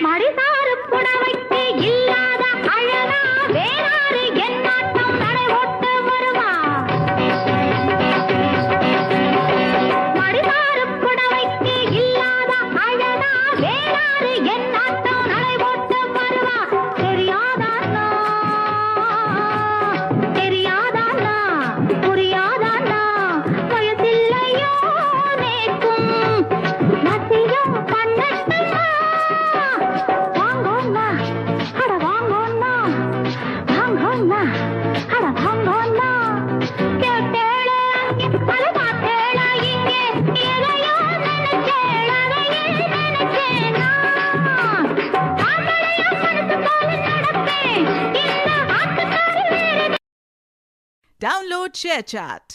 மடிசாறு புடவைக்கு இல்லாத அழகா வேறாறு என்னாட்டம் நடை ஓட்டு வருவா. மடிசாறு புடவைக்கு இல்லாத அழகா வேறாறு என்னாட்டம் நடை ஓட்டு வருவா. தெரியாதாண்ணா தெரியாதாண்ணா புரியாதாண்ணா வயசில்லையோ நேக்கும் நசியம் பண்ணட்டுமா. வாங்கோண்ணா அட வாங்கோண்ணா வாங்கோண்ணா அட வாங்கோண்ணா. கேட்டேள அங்கே அட பார்த்தேள இங்கே எதையோ நினைச்சேள அதையே நினைச்சேனா. ஆம்பளையா மனசு போல நடப்பேன் இந்த ஆத்துக்காரி வேறு. Download ShareChat.